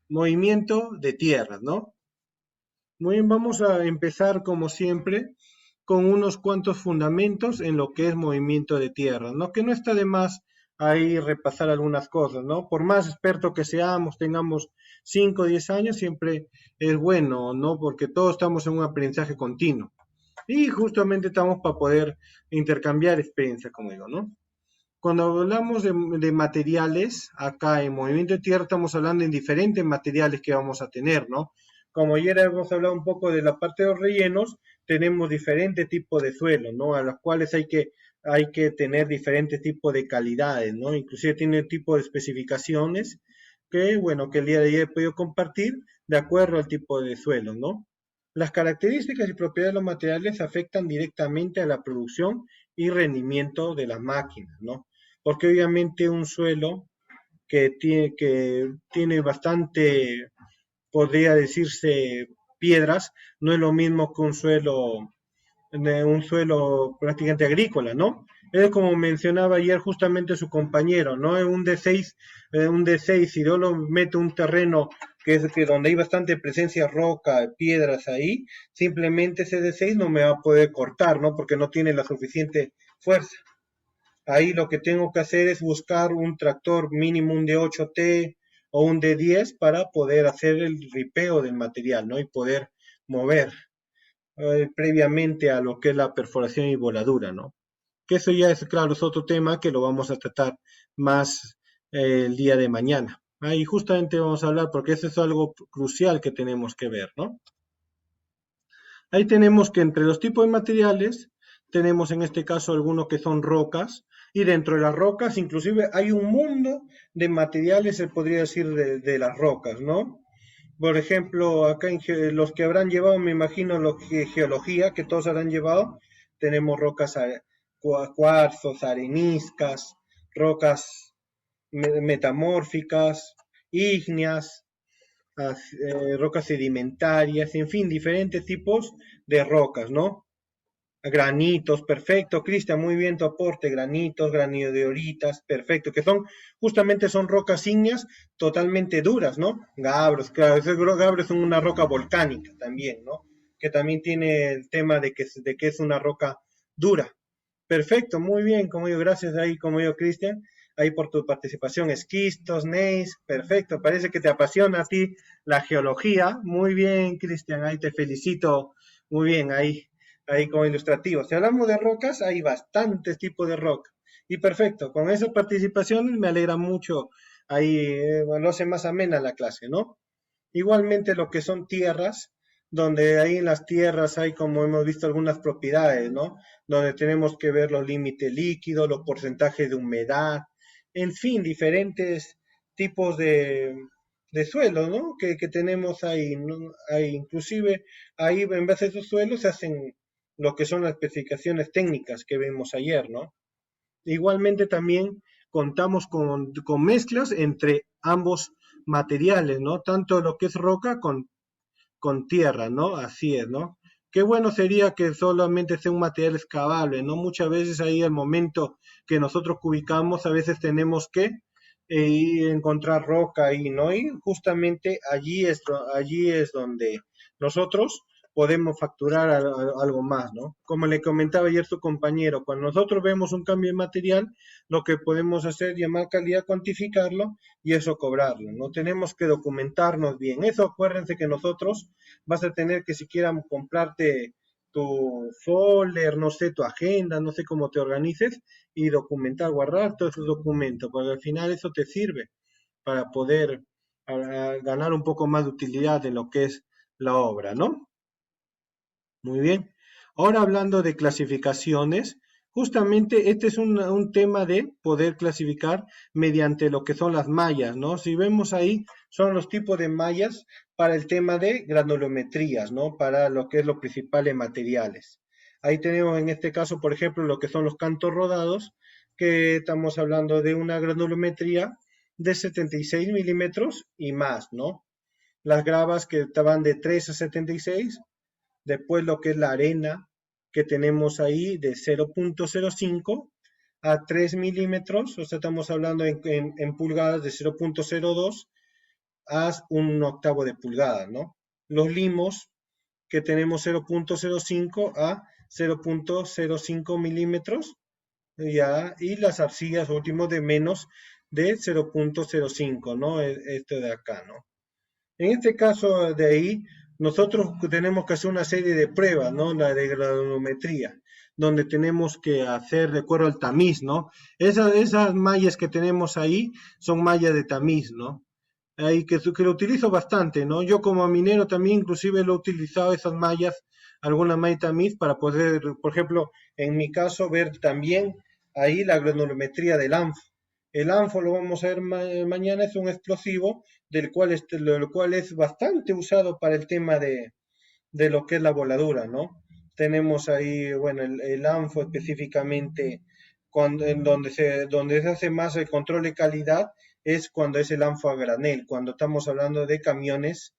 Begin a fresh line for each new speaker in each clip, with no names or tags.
Movimiento de tierras, ¿no? Muy bien, vamos a empezar como siempre con unos cuantos fundamentos en lo que es movimiento de tierras, ¿no? Que no está de más ahí repasar algunas cosas, ¿no? Por más experto que seamos, tengamos 5 o 10 años, siempre es bueno, ¿no? Porque todos estamos en un aprendizaje continuo. Y justamente estamos para poder intercambiar experiencias, como digo, ¿no? Cuando hablamos de materiales, acá en Movimiento de Tierra estamos hablando en diferentes materiales que vamos a tener, ¿no? Como ayer hemos hablado un poco de la parte de los rellenos, tenemos diferentes tipos de suelos, ¿no? A los cuales hay que tener diferentes tipos de calidades, ¿no? Inclusive tiene tipo de especificaciones que, bueno, que el día de ayer he podido compartir de acuerdo al tipo de suelo, ¿no? Las características y propiedades de los materiales afectan directamente a la producción y rendimiento de las máquinas, ¿no? Porque obviamente un suelo que tiene bastante, podría decirse, piedras, no es lo mismo que un suelo prácticamente agrícola, ¿no? Es como mencionaba ayer justamente su compañero, ¿no? Un D6, si yo lo meto un terreno que donde hay bastante presencia roca, piedras ahí, simplemente ese D6 no me va a poder cortar, ¿no? Porque no tiene la suficiente fuerza. Ahí lo que tengo que hacer es buscar un tractor mínimo, un D8T o un D10 para poder hacer el ripeo del material, ¿no? Y poder mover previamente a lo que es la perforación y voladura, ¿no? Que eso ya es, claro, es otro tema que lo vamos a tratar más el día de mañana. Ahí justamente vamos a hablar porque eso es algo crucial que tenemos que ver, ¿no? Ahí tenemos que entre los tipos de materiales tenemos en este caso algunos que son rocas y dentro de las rocas inclusive hay un mundo de materiales, se podría decir, de las rocas, ¿no? Por ejemplo, acá los que habrán llevado, me imagino, geología, que todos habrán llevado, tenemos rocas, cuarzos, areniscas, rocas metamórficas, ígneas, rocas sedimentarias, en fin, diferentes tipos de rocas, ¿no? Granitos, perfecto, Cristian, muy bien tu aporte, granitos, granodioritas, perfecto, que son, justamente son rocas ígneas totalmente duras, ¿no? Gabros, claro, esos gabros son una roca volcánica también, ¿no? Que también tiene el tema de que es una roca dura. Perfecto, muy bien, como yo, gracias ahí, como yo, Cristian, ahí por tu participación, esquistos, neis, perfecto, parece que te apasiona a ti la geología, muy bien, Cristian, ahí te felicito, muy bien, ahí como ilustrativo. Si hablamos de rocas, hay bastantes tipos de roca, y perfecto, con esas participaciones me alegra mucho, ahí lo hace más amena la clase, ¿no? Igualmente lo que son tierras, donde ahí en las tierras hay, como hemos visto, algunas propiedades, ¿no? Donde tenemos que ver los límites líquidos, los porcentajes de humedad, en fin, diferentes tipos de suelos, ¿no? Que tenemos ahí, ¿no? Ahí, inclusive, ahí en base a esos suelos se hacen lo que son las especificaciones técnicas que vimos ayer, ¿no? Igualmente también contamos con mezclas entre ambos materiales, ¿no? Tanto lo que es roca con tierra, ¿no? Así es, ¿no? Qué bueno sería que solamente sea un material excavable, ¿no? Muchas veces ahí al momento que nosotros ubicamos, a veces tenemos que encontrar roca ahí, ¿no? Y justamente allí es donde nosotros podemos facturar algo más, ¿no? Como le comentaba ayer su compañero, cuando nosotros vemos un cambio de material, lo que podemos hacer es llamar calidad, cuantificarlo y eso cobrarlo, ¿no? Tenemos que documentarnos bien. Eso acuérdense que nosotros vas a tener que siquiera comprarte tu folder, no sé, tu agenda, no sé cómo te organices y documentar, guardar todos esos documentos, porque al final eso te sirve para poder ganar un poco más de utilidad en lo que es la obra, ¿no? Muy bien. Ahora hablando de clasificaciones, justamente este es un tema de poder clasificar mediante lo que son las mallas, ¿no? Si vemos ahí, son los tipos de mallas para el tema de granulometrías, ¿no? Para lo que es lo principal en materiales. Ahí tenemos en este caso, por ejemplo, lo que son los cantos rodados, que estamos hablando de una granulometría de 76 milímetros y más, ¿no? Las gravas que estaban de 3 a 76, después lo que es la arena, que tenemos ahí de 0.05 a 3 milímetros, o sea, estamos hablando en pulgadas de 0.02 a un octavo de pulgada, ¿no? Los limos que tenemos 0.05 a 0.05 milímetros, ya, y las arcillas últimos de menos de 0.05, ¿no? Este de acá, ¿no? En este caso de ahí, nosotros tenemos que hacer una serie de pruebas, ¿no? La de granulometría, donde tenemos que hacer de acuerdo al tamiz, ¿no? Esas mallas que tenemos ahí son mallas de tamiz, ¿no? Ahí que lo utilizo bastante, ¿no? Yo como minero también inclusive lo he utilizado esas mallas, alguna malla tamiz para poder, por ejemplo, en mi caso, ver también ahí la granulometría del ANFO. El ANFO lo vamos a ver mañana, es un explosivo lo cual es bastante usado para el tema de lo que es la voladura, ¿no? Tenemos ahí, bueno, el ANFO específicamente, donde se hace más el control de calidad, es cuando es el ANFO a granel, cuando estamos hablando de camiones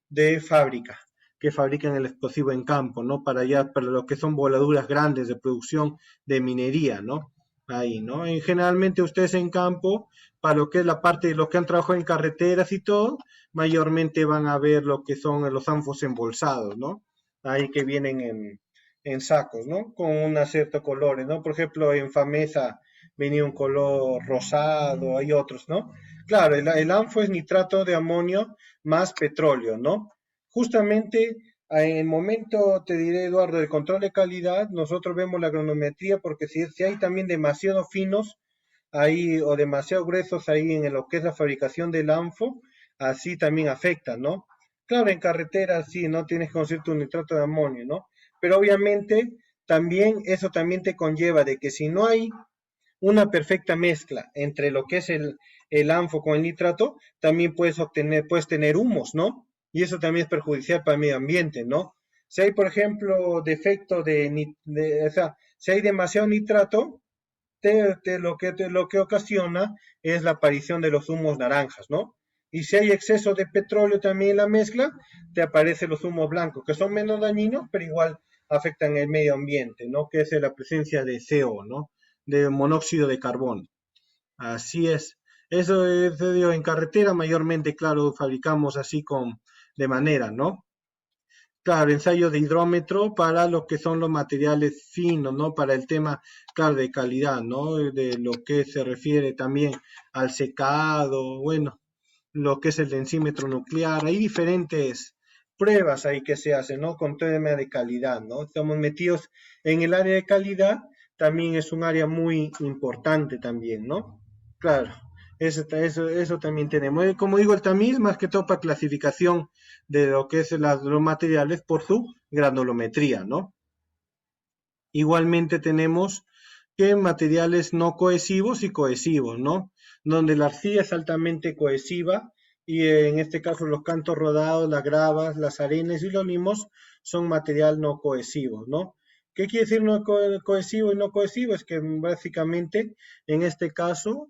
de fábrica, que fabrican el explosivo en campo, ¿no? Para lo que son voladuras grandes de producción de minería, ¿no? Ahí, ¿no? Y generalmente ustedes en campo, para lo que es la parte de los que han trabajado en carreteras y todo, mayormente van a ver lo que son los anfos embolsados, ¿no? Ahí que vienen en sacos, ¿no? Con un cierto colores, ¿no? Por ejemplo, en Famesa venía un color rosado, hay otros, ¿no? Claro, el anfo es nitrato de amonio más petróleo, ¿no? Justamente en el momento, te diré, Eduardo, del control de calidad, nosotros vemos la granulometría porque si hay también demasiado finos ahí o demasiado gruesos ahí en lo que es la fabricación del ANFO, así también afecta, ¿no? Claro, en carretera sí, ¿no? Tienes que conseguir tu nitrato de amonio, ¿no? Pero obviamente también eso también te conlleva de que si no hay una perfecta mezcla entre lo que es el ANFO con el nitrato, también puedes tener humos, ¿no? Y eso también es perjudicial para el medio ambiente, ¿no? Si hay, por ejemplo, defecto o sea, si hay demasiado nitrato, lo que ocasiona es la aparición de los humos naranjas, ¿no? Y si hay exceso de petróleo también en la mezcla, te aparecen los humos blancos, que son menos dañinos, pero igual afectan el medio ambiente, ¿no? Que es la presencia de CO, ¿no? De monóxido de carbono. Así es. Eso es, digo, en carretera mayormente, claro, fabricamos así de manera, ¿no? Claro, ensayo de hidrómetro para lo que son los materiales finos, ¿no? Para el tema, claro, de calidad, ¿no? De lo que se refiere también al secado, bueno, lo que es el densímetro nuclear. Hay diferentes pruebas ahí que se hacen, ¿no? Con tema de calidad, ¿no? Estamos metidos en el área de calidad, también es un área muy importante también, ¿no? Claro, eso también tenemos. Como digo, el tamiz más que todo para clasificación de lo que es los materiales por su granulometría, ¿no? Igualmente tenemos que materiales no cohesivos y cohesivos, ¿no? Donde la arcilla es altamente cohesiva y en este caso los cantos rodados, las gravas, las arenas y los limos son material no cohesivo, ¿no? ¿Qué quiere decir no cohesivo y no cohesivo? Es que básicamente en este caso,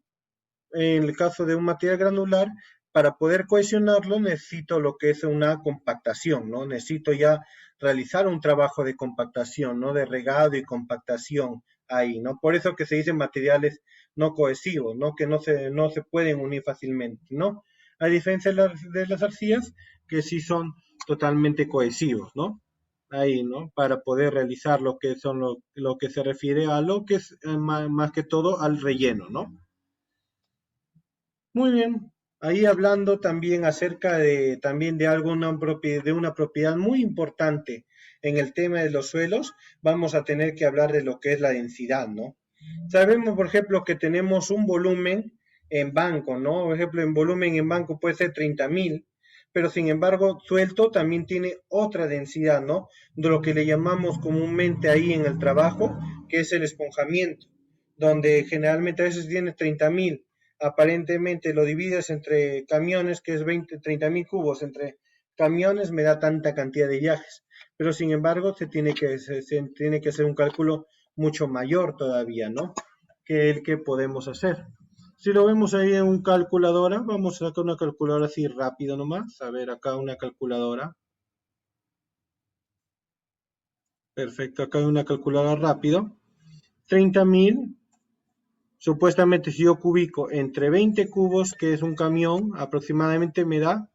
en el caso de un material granular, para poder cohesionarlo necesito lo que es una compactación, ¿no? Necesito ya realizar un trabajo de compactación, ¿no? De regado y compactación ahí, ¿no? Por eso que se dicen materiales no cohesivos, ¿no? Que no se pueden unir fácilmente, ¿no? A diferencia de las arcillas, que sí son totalmente cohesivos, ¿no? Ahí, ¿no? Para poder realizar lo que son lo que se refiere a lo que es más que todo al relleno, ¿no? Muy bien. Ahí hablando también acerca de también de algo, de una propiedad muy importante en el tema de los suelos, vamos a tener que hablar de lo que es la densidad, ¿no? Sabemos, por ejemplo, que tenemos un volumen en banco, ¿no? Por ejemplo, en volumen en banco puede ser 30.000, pero sin embargo, suelto también tiene otra densidad, ¿no? De lo que le llamamos comúnmente ahí en el trabajo, que es el esponjamiento, donde generalmente a veces tiene 30.000, aparentemente lo divides entre camiones, que es 30.000 cubos entre camiones, me da tanta cantidad de viajes. Pero sin embargo, se tiene que hacer un cálculo mucho mayor todavía, ¿no? Que el que podemos hacer. Si lo vemos ahí en un calculadora, vamos a sacar una calculadora así rápido nomás. A ver, acá una calculadora. Perfecto, acá hay una calculadora rápido. 30.000, supuestamente si yo cubico entre 20 cubos, que es un camión, aproximadamente me da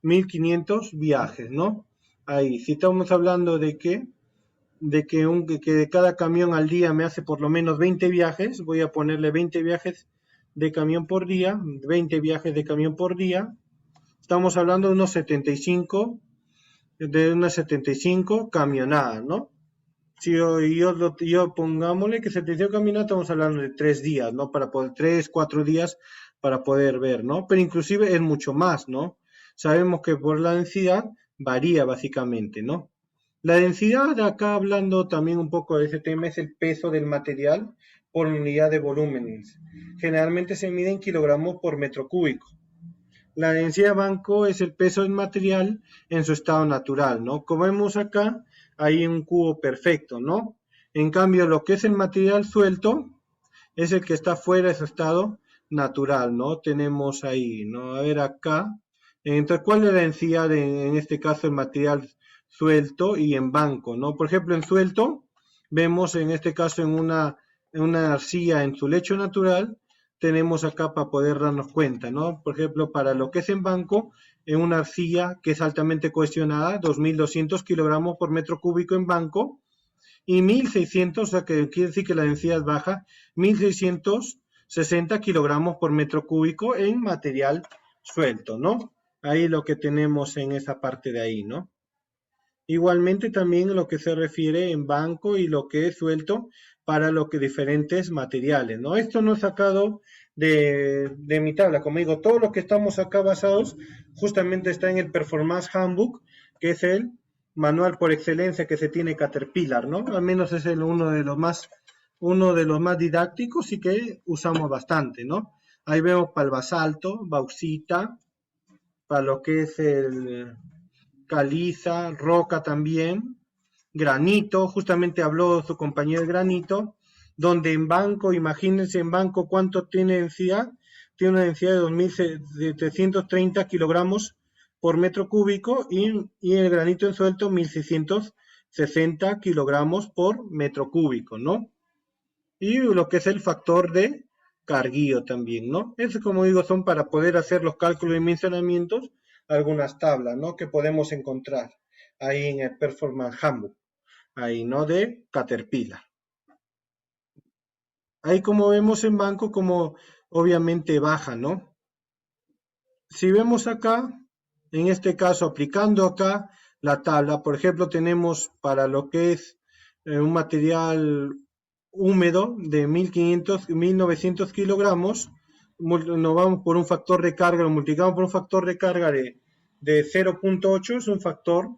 1.500 viajes, ¿no? Ahí, si estamos hablando que de cada camión al día me hace por lo menos 20 viajes, voy a ponerle 20 viajes de camión por día, 20 viajes de camión por día, estamos hablando de unas 75 camionadas, ¿no? Si yo pongámosle que 75 camionadas, estamos hablando de 3 días, ¿no? Para poder, 3, 4 días para poder ver, ¿no? Pero inclusive es mucho más, ¿no? Sabemos que por la densidad varía básicamente, ¿no? La densidad, acá hablando también un poco de ese tema, es el peso del material por unidad de volúmenes. Generalmente se mide en kilogramos por metro cúbico. La densidad de banco es el peso del material en su estado natural, ¿no? Como vemos acá, hay un cubo perfecto, ¿no? En cambio, lo que es el material suelto es el que está fuera de su estado natural, ¿no? Tenemos ahí, ¿no? A ver acá. Entonces, ¿cuál es la densidad en este caso el material suelto y en banco, ¿no? Por ejemplo, en suelto, vemos en este caso en una arcilla en su lecho natural, tenemos acá para poder darnos cuenta, ¿no? Por ejemplo, para lo que es en banco, en una arcilla que es altamente cohesionada, 2.200 kilogramos por metro cúbico en banco, y 1.600, o sea que quiere decir que la densidad baja, 1.660 kilogramos por metro cúbico en material suelto, ¿no? Ahí lo que tenemos en esa parte de ahí, ¿no? Igualmente también lo que se refiere en banco y lo que es suelto para lo que diferentes materiales, ¿no? Esto no es sacado de mi tabla, como digo, todo lo que estamos acá basados justamente está en el Performance Handbook, que es el manual por excelencia que se tiene Caterpillar, ¿no? Al menos es uno de los más didácticos y que usamos bastante, ¿no? Ahí vemos para el basalto, bauxita, para lo que es el caliza, roca también, granito, justamente habló su compañero de granito, donde en banco, imagínense en banco cuánto tiene densidad, tiene una densidad de 2.730 kilogramos por metro cúbico y el granito en suelto 1.660 kilogramos por metro cúbico, ¿no? Y lo que es el factor de carguío también, ¿no? Eso, como digo, son para poder hacer los cálculos y dimensionamientos, algunas tablas, ¿no? Que podemos encontrar ahí en el Performance Handbook, ahí, ¿no? De Caterpillar. Ahí como vemos en banco, como obviamente baja, ¿no? Si vemos acá, en este caso, aplicando acá la tabla, por ejemplo, tenemos para lo que es un material húmedo de 1.500, 1.900 kilogramos, nos vamos por un factor de carga, lo multiplicamos por un factor de carga de 0.8, es un factor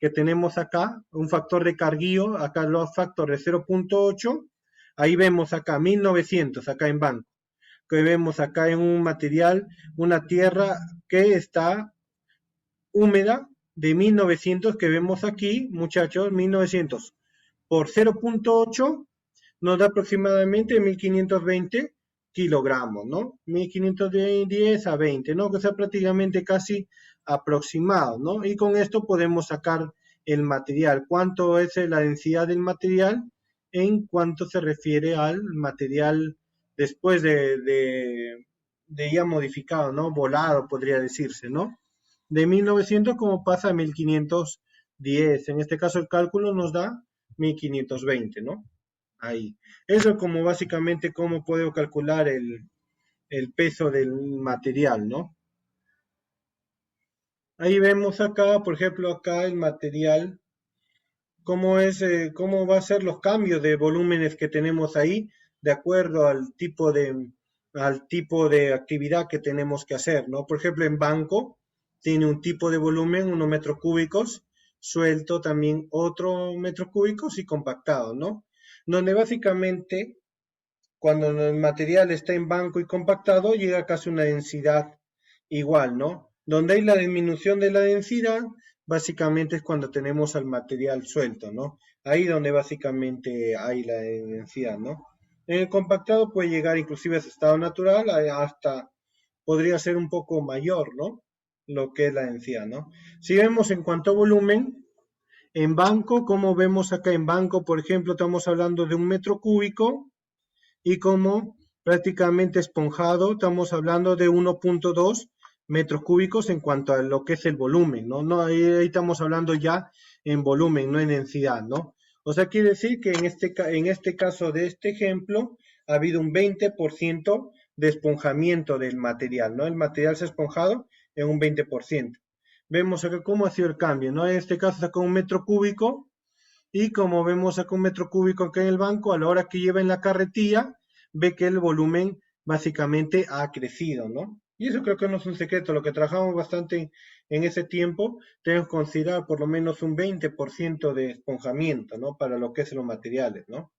que tenemos acá, un factor de carguío, acá los factores de 0.8, ahí vemos acá 1.900, acá en banco, que vemos acá en un material, una tierra que está húmeda de 1.900 que vemos aquí, muchachos, 1.900 por 0.8 nos da aproximadamente 1.520 kilogramos, ¿no? 1.510 a 20, ¿no? Que sea prácticamente casi aproximado, ¿no? Y con esto podemos sacar el material. ¿Cuánto es la densidad del material en cuanto se refiere al material después de ya modificado, ¿no? Volado, podría decirse, ¿no? De 1.900 como pasa a 1.510. En este caso el cálculo nos da 1.520, ¿no? Ahí. Eso es como básicamente cómo puedo calcular el peso del material, ¿no? Ahí vemos acá, por ejemplo, acá el material, cómo va a ser los cambios de volúmenes que tenemos ahí, de acuerdo al tipo de actividad que tenemos que hacer, ¿no? Por ejemplo, en banco tiene un tipo de volumen, unos metros cúbicos, suelto también otro metros cúbicos y compactado, ¿no? Donde básicamente cuando el material está en banco y compactado, llega a casi una densidad igual, ¿no? Donde hay la disminución de la densidad, básicamente es cuando tenemos al material suelto, ¿no? Ahí donde básicamente hay la densidad, ¿no? En el compactado puede llegar inclusive a su estado natural, hasta podría ser un poco mayor, ¿no? Lo que es la densidad, ¿no? Si vemos en cuanto a volumen, En banco, como vemos acá en banco, por ejemplo, estamos hablando de 1 metro cúbico y como prácticamente esponjado, estamos hablando de 1.2 metros cúbicos en cuanto a lo que es el volumen, ¿no? Ahí estamos hablando ya en volumen, no en densidad, ¿no? O sea, quiere decir que en este caso de este ejemplo ha habido un 20% de esponjamiento del material, ¿no? El material se ha esponjado en un 20%. Vemos acá cómo ha sido el cambio, ¿no? En este caso sacó 1 metro cúbico y como vemos acá 1 metro cúbico acá en el banco, a la hora que lleva en la carretilla, ve que el volumen básicamente ha crecido, ¿no? Y eso creo que no es un secreto, lo que trabajamos bastante en ese tiempo, tenemos que considerar por lo menos un 20% de esponjamiento, ¿no? Para lo que es los materiales, ¿no?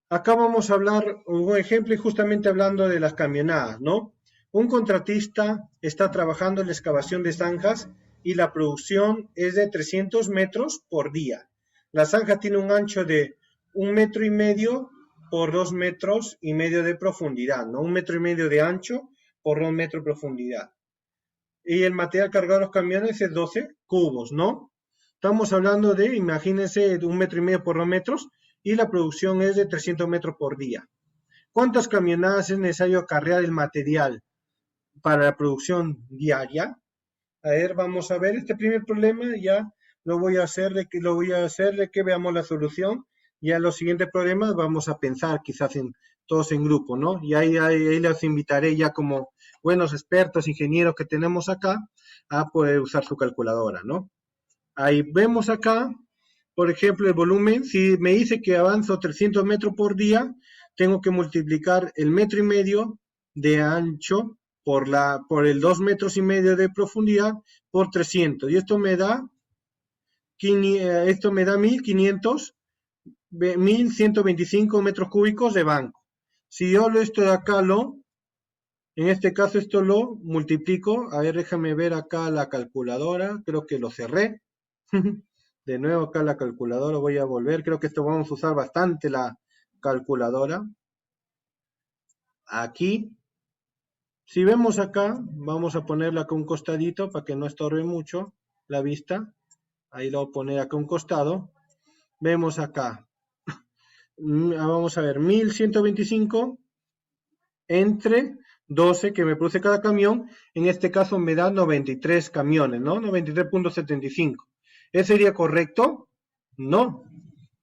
Acá vamos a hablar un ejemplo y justamente hablando de las camionadas, ¿no? Un contratista está trabajando en la excavación de zanjas y la producción es de 300 metros por día. La zanja tiene un ancho de 1,5 metros por 2,5 metros de profundidad, ¿no? 1,5 metros de ancho por 2 metros de profundidad. Y el material cargado a los camiones es 12 cubos, ¿no? Estamos hablando de, imagínense, de 1,5 metros por 2 metros y la producción es de 300 metros por día. ¿Cuántas camionadas es necesario acarrear el material para la producción diaria? A ver, vamos a ver este primer problema, ya lo voy a hacer de que veamos la solución. Ya los siguientes problemas vamos a pensar quizás todos en grupo, ¿no? Y ahí los invitaré ya como buenos expertos, ingenieros que tenemos acá, a poder usar su calculadora, ¿no? Ahí vemos acá, por ejemplo, el volumen. Si me dice que avanzo 300 metros por día, tengo que multiplicar el 1,5 metros de ancho por el 2,5 metros de profundidad por 300. Y esto me da 1.125 metros cúbicos de banco. Si yo esto de acá en este caso esto lo multiplico. A ver, déjame ver acá la calculadora. Creo que lo cerré. De nuevo acá la calculadora, voy a volver. Creo que esto vamos a usar bastante la calculadora. Aquí. Si vemos acá, vamos a ponerla acá un costadito para que no estorbe mucho la vista. Ahí lo voy a poner acá un costado. Vemos acá. Vamos a ver, 1.125 entre 12 que me produce cada camión. En este caso me da 93 camiones, ¿no? 93.75. ¿Ese sería correcto? No,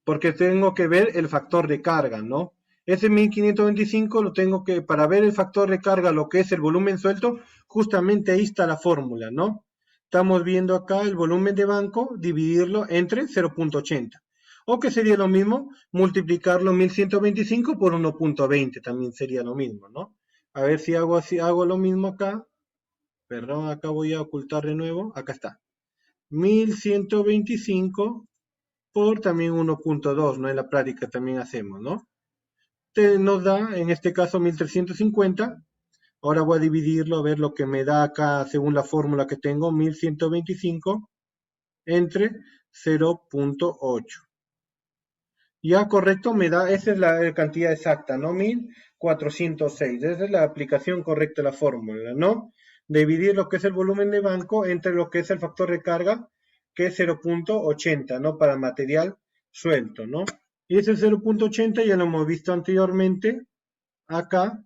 porque tengo que ver el factor de carga, ¿no? Ese 1525 lo tengo que, para ver el factor de carga, lo que es el volumen suelto, justamente ahí está la fórmula, ¿no? Estamos viendo acá el volumen de banco, dividirlo entre 0.80. O que sería lo mismo, multiplicarlo 1125 por 1.20, también sería lo mismo, ¿no? A ver si hago así, hago lo mismo acá. Perdón, acá voy a ocultar de nuevo. Acá está. 1125 por también 1.2, ¿no? En la práctica también hacemos, ¿no? Nos da, en este caso, 1350. Ahora voy a dividirlo, a ver lo que me da acá, según la fórmula que tengo, 1125 entre 0.8. Ya correcto, me da, esa es la cantidad exacta, ¿no? 1406. Esa es la aplicación correcta de la fórmula, ¿no? Dividir lo que es el volumen de banco entre lo que es el factor de carga, que es 0.80, ¿no? Para material suelto, ¿no? Y ese 0.80 ya lo hemos visto anteriormente, acá,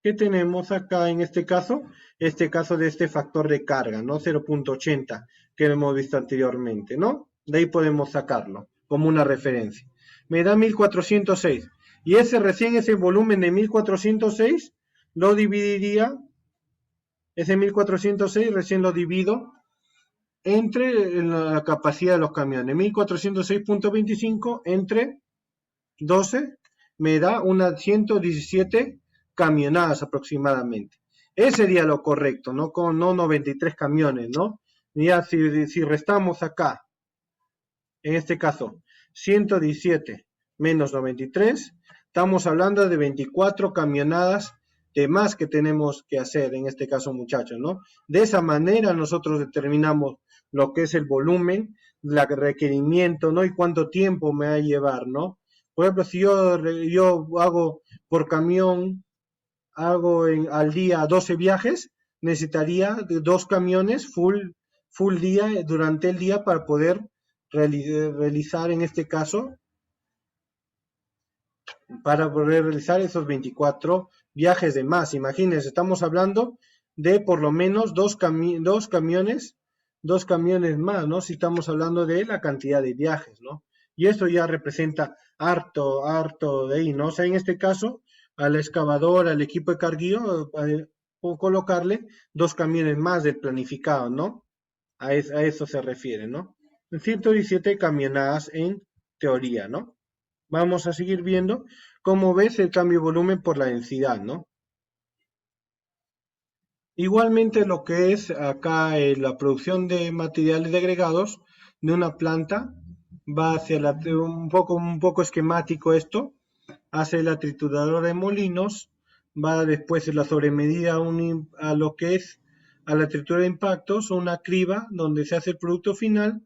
que tenemos acá en este caso de este factor de carga, ¿no? 0.80, que lo hemos visto anteriormente, ¿no? De ahí podemos sacarlo como una referencia. Me da 1406. Y ese volumen de 1406 lo dividiría, ese 1406 recién lo divido entre la capacidad de los camiones. 1406.25 entre 12 me da unas 117 camionadas aproximadamente. Ese sería lo correcto, ¿no? Con no 93 camiones, ¿no? Ya si restamos acá, en este caso, 117 menos 93, estamos hablando de 24 camionadas de más que tenemos que hacer en este caso, muchachos, ¿no? De esa manera nosotros determinamos lo que es el volumen, el requerimiento, ¿no? Y cuánto tiempo me va a llevar, ¿no? Por ejemplo, si yo hago por camión, al día 12 viajes, necesitaría 2 camiones full full día, durante el día para poder realizar en este caso, para poder realizar esos 24 viajes de más. Imagínense, estamos hablando de por lo menos dos camiones más, ¿no? Si estamos hablando de la cantidad de viajes, ¿no? Y eso ya representa harto de ahí, ¿no? O sea, en este caso, al excavador, al equipo de carguío, colocarle dos camiones más del planificado, ¿no? A eso se refiere, ¿no? 117 camionadas en teoría, ¿no? Vamos a seguir viendo cómo ves el cambio de volumen por la densidad, ¿no? Igualmente lo que es acá la producción de materiales agregados de una planta va hacia un poco esquemático esto, hace la trituradora de molinos, va después en la sobremedida a lo que es a la tritura de impactos, una criba donde se hace el producto final.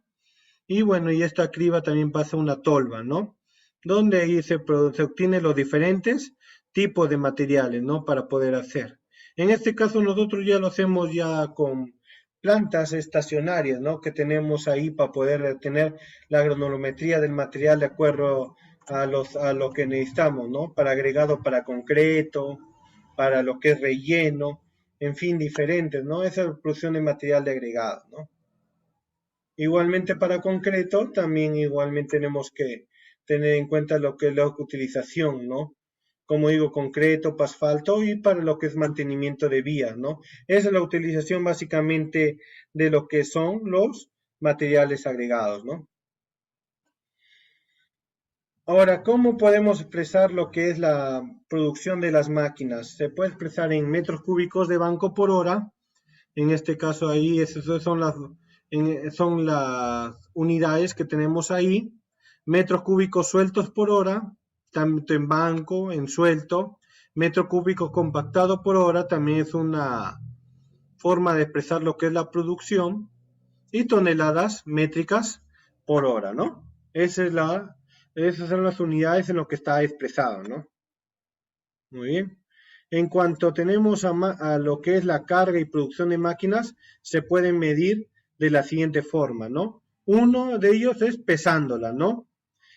Y bueno, y esta criba también pasa una tolva, ¿no? Donde ahí se obtienen los diferentes tipos de materiales, ¿no? Para poder hacer. En este caso nosotros ya lo hacemos ya con plantas estacionarias, ¿no? Que tenemos ahí para poder tener la granulometría del material de acuerdo a lo que necesitamos, ¿no? Para agregado para concreto, para lo que es relleno, en fin, diferentes, ¿no? Esa es la producción de material de agregado, ¿no? Igualmente para concreto, también igualmente tenemos que tener en cuenta lo que es la utilización, ¿no? Como digo, concreto, para asfalto y para lo que es mantenimiento de vías, ¿no? Esa es la utilización básicamente de lo que son los materiales agregados, ¿no? Ahora, ¿cómo podemos expresar lo que es la producción de las máquinas? Se puede expresar en metros cúbicos de banco por hora. En este caso ahí, esas son las unidades que tenemos ahí. Metros cúbicos sueltos por hora, tanto en banco, en suelto. Metro cúbico compactado por hora también es una forma de expresar lo que es la producción. Y toneladas métricas por hora, ¿no? Esas son las unidades en lo que está expresado, ¿no? Muy bien. En cuanto tenemos a lo que es la carga y producción de máquinas, se pueden medir de la siguiente forma, ¿no? Uno de ellos es pesándola, ¿no?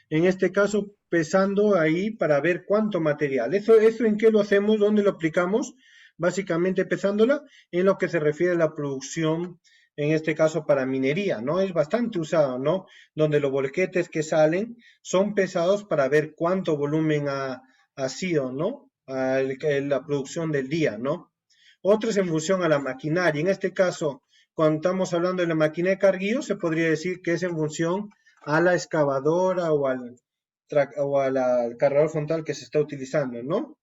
En este caso, pesando ahí para ver cuánto material. ¿Eso en qué lo hacemos? ¿Dónde lo aplicamos? Básicamente pesándola en lo que se refiere a la producción, en este caso para minería, ¿no? Es bastante usado, ¿no? Donde los bolquetes que salen son pesados para ver cuánto volumen ha sido, ¿no? La producción del día, ¿no? Otro es en función a la maquinaria. En este caso, cuando estamos hablando de la máquina de carguillo, se podría decir que es en función a la excavadora al cargador frontal que se está utilizando, ¿no?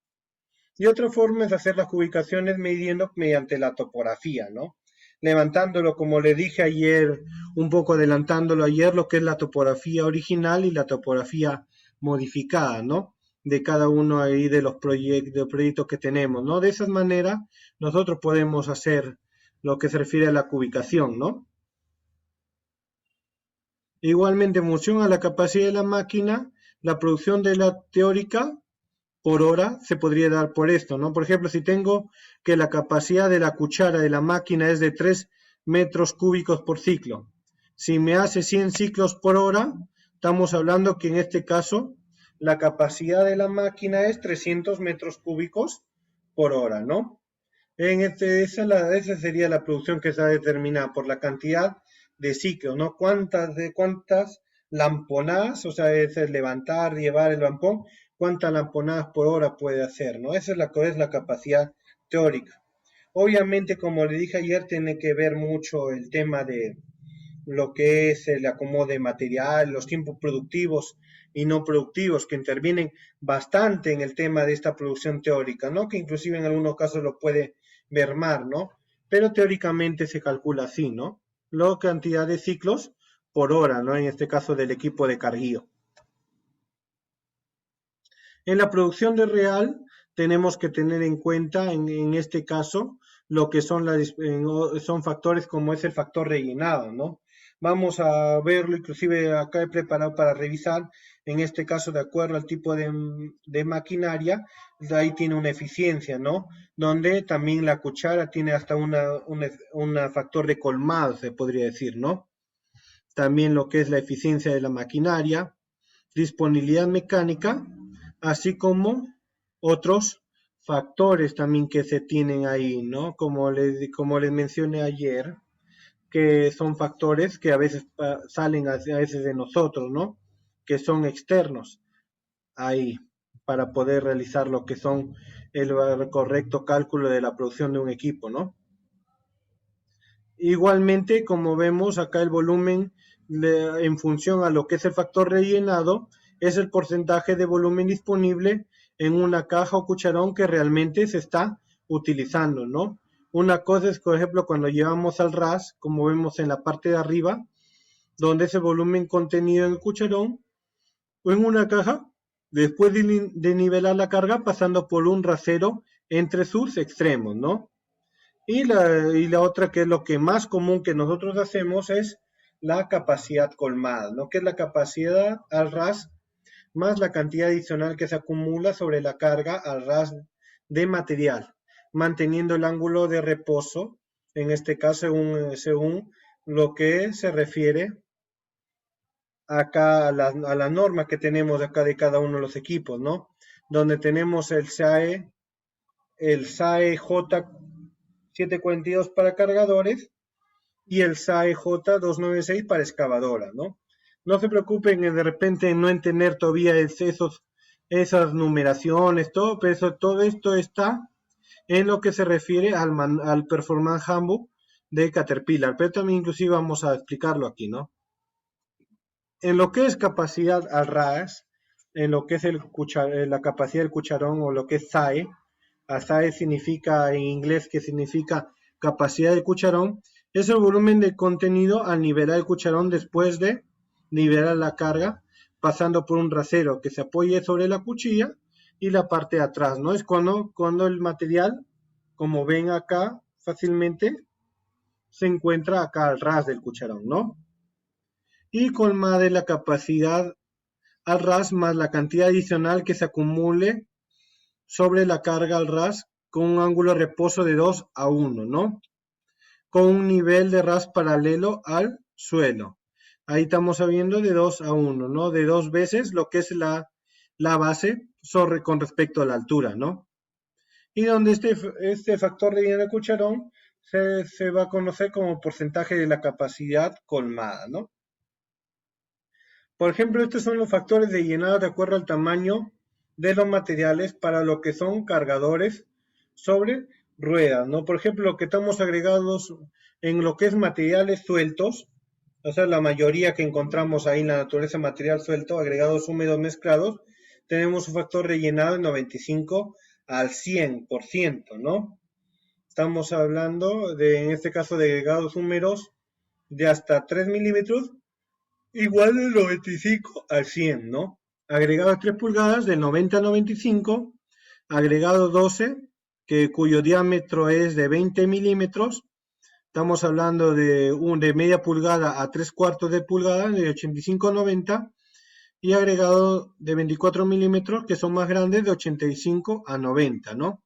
Y otra forma es hacer las ubicaciones midiendo mediante la topografía, ¿no? Levantándolo, como le dije ayer, un poco adelantándolo ayer, lo que es la topografía original y la topografía modificada, ¿no? De cada uno ahí de los proyectos que tenemos, ¿no? De esa manera nosotros podemos hacer lo que se refiere a la ubicación, ¿no? Igualmente, en función a la capacidad de la máquina, la producción de la teórica por hora se podría dar por esto, ¿no? Por ejemplo, si tengo que la capacidad de la cuchara de la máquina es de 3 metros cúbicos por ciclo. Si me hace 100 ciclos por hora, estamos hablando que en este caso la capacidad de la máquina es 300 metros cúbicos por hora, ¿no? Esa sería la producción que se determinada por la cantidad de ciclos, ¿no? Cuántas lamponadas, o sea, es el levantar, llevar el lampón, cuántas lamponadas por hora puede hacer, ¿no? Esa es la capacidad teórica. Obviamente, como le dije ayer, tiene que ver mucho el tema de lo que es el acomodo de material, los tiempos productivos y no productivos que intervienen bastante en el tema de esta producción teórica, ¿no? Que inclusive en algunos casos lo puede mermar, ¿no? Pero teóricamente se calcula así, ¿no? La cantidad de ciclos por hora, ¿no? En este caso del equipo de carguío. En la producción de real tenemos que tener en cuenta en este caso lo que son factores como es el factor rellenado, ¿no? Vamos a verlo, inclusive acá he preparado para revisar, en este caso de acuerdo al tipo de maquinaria, ahí tiene una eficiencia, ¿no? Donde también la cuchara tiene hasta una factor de colmado, se podría decir, ¿no? También lo que es la eficiencia de la maquinaria, disponibilidad mecánica, así como otros factores también que se tienen ahí, ¿no? Como les mencioné ayer, que son factores que a veces salen a veces de nosotros, ¿no? Que son externos ahí para poder realizar lo que son el correcto cálculo de la producción de un equipo, ¿no? Igualmente, como vemos acá el volumen en función a lo que es el factor rellenado, es el porcentaje de volumen disponible en una caja o cucharón que realmente se está utilizando, ¿no? Una cosa es, por ejemplo, cuando llevamos al ras, como vemos en la parte de arriba, donde ese volumen contenido en el cucharón o en una caja, después de nivelar la carga, pasando por un rasero entre sus extremos, ¿no? Y la otra, que es lo que más común que nosotros hacemos, es la capacidad colmada, ¿no? Que es la capacidad al ras más la cantidad adicional que se acumula sobre la carga al ras de material, manteniendo el ángulo de reposo, en este caso según lo que se refiere acá a la norma que tenemos acá de cada uno de los equipos, ¿no? Donde tenemos el SAE J742 para cargadores y el SAE J296 para excavadora, ¿no? No se preocupen de repente en no entender todavía esas numeraciones, todo esto está en lo que se refiere al Performance Handbook de Caterpillar, pero también inclusive vamos a explicarlo aquí, ¿no? En lo que es capacidad al ras, en lo que es la capacidad del cucharón o lo que es SAE, SAE significa en inglés que significa capacidad del cucharón, es el volumen de contenido al nivelar el cucharón después de nivelar la carga, pasando por un rasero que se apoye sobre la cuchilla y la parte de atrás, ¿no? Es cuando el material, como ven acá fácilmente, se encuentra acá al ras del cucharón, ¿no? Y colma de la capacidad al ras más la cantidad adicional que se acumule sobre la carga al ras con un ángulo de reposo de 2 a 1, ¿no? Con un nivel de ras paralelo al suelo. Ahí estamos sabiendo de 2 a 1, ¿no? De 2 veces lo que es la base sobre con respecto a la altura, ¿no? Y donde este factor de lleno de cucharón se va a conocer como porcentaje de la capacidad colmada, ¿no? Por ejemplo, estos son los factores de llenado de acuerdo al tamaño de los materiales para lo que son cargadores sobre ruedas, ¿no? Por ejemplo, lo que estamos agregados en lo que es materiales sueltos, o sea, la mayoría que encontramos ahí en la naturaleza material suelto, agregados húmedos mezclados, tenemos un factor rellenado de 95 al 100%, ¿no? Estamos hablando en este caso, de agregados húmedos de hasta 3 milímetros, igual del 95 al 100, ¿no? Agregado 3 pulgadas del 90 al 95, agregado 12, cuyo diámetro es de 20 milímetros. Estamos hablando de media pulgada a 3 cuartos de pulgada, de 85 a 90, y agregado de 24 milímetros, que son más grandes, de 85 a 90, ¿no?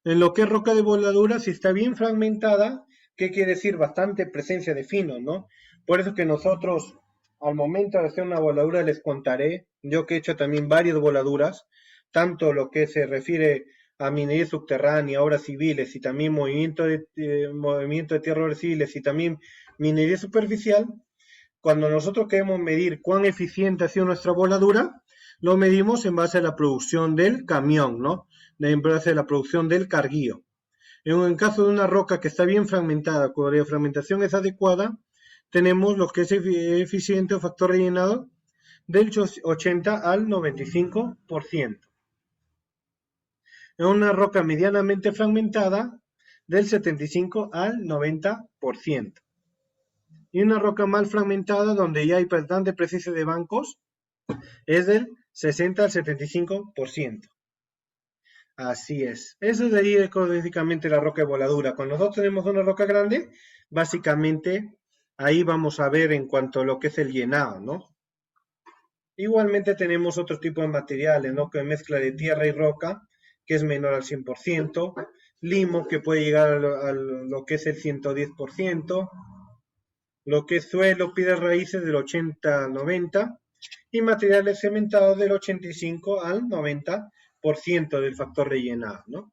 En lo que es roca de voladura, si está bien fragmentada, ¿qué quiere decir? Bastante presencia de fino, ¿no? Por eso que nosotros, al momento de hacer una voladura, les contaré, yo que he hecho también varias voladuras, tanto lo que se refiere a minería subterránea, obras civiles y también movimiento de tierra, obras civiles y también minería superficial. Cuando nosotros queremos medir cuán eficiente ha sido nuestra voladura, lo medimos en base a la producción del camión, ¿no? En base a la producción del carguío. En el caso de una roca que está bien fragmentada, cuya fragmentación es adecuada, tenemos lo que es eficiente o factor rellenado del 80 al 95%. En una roca medianamente fragmentada, del 75 al 90%. Y una roca mal fragmentada, donde ya hay bastante presencia de bancos, es del 60 al 75%. Así es. Eso es de ahí básicamente la roca de voladura. Cuando nosotros tenemos una roca grande, básicamente Ahí vamos a ver en cuanto a lo que es el llenado, ¿no? Igualmente tenemos otro tipo de materiales, ¿no? Que mezcla de tierra y roca, que es menor al 100%, limo, que puede llegar a lo que es el 110%, lo que es suelo, piedras raíces del 80 al 90%, y materiales cementados del 85 al 90% del factor rellenado, ¿no?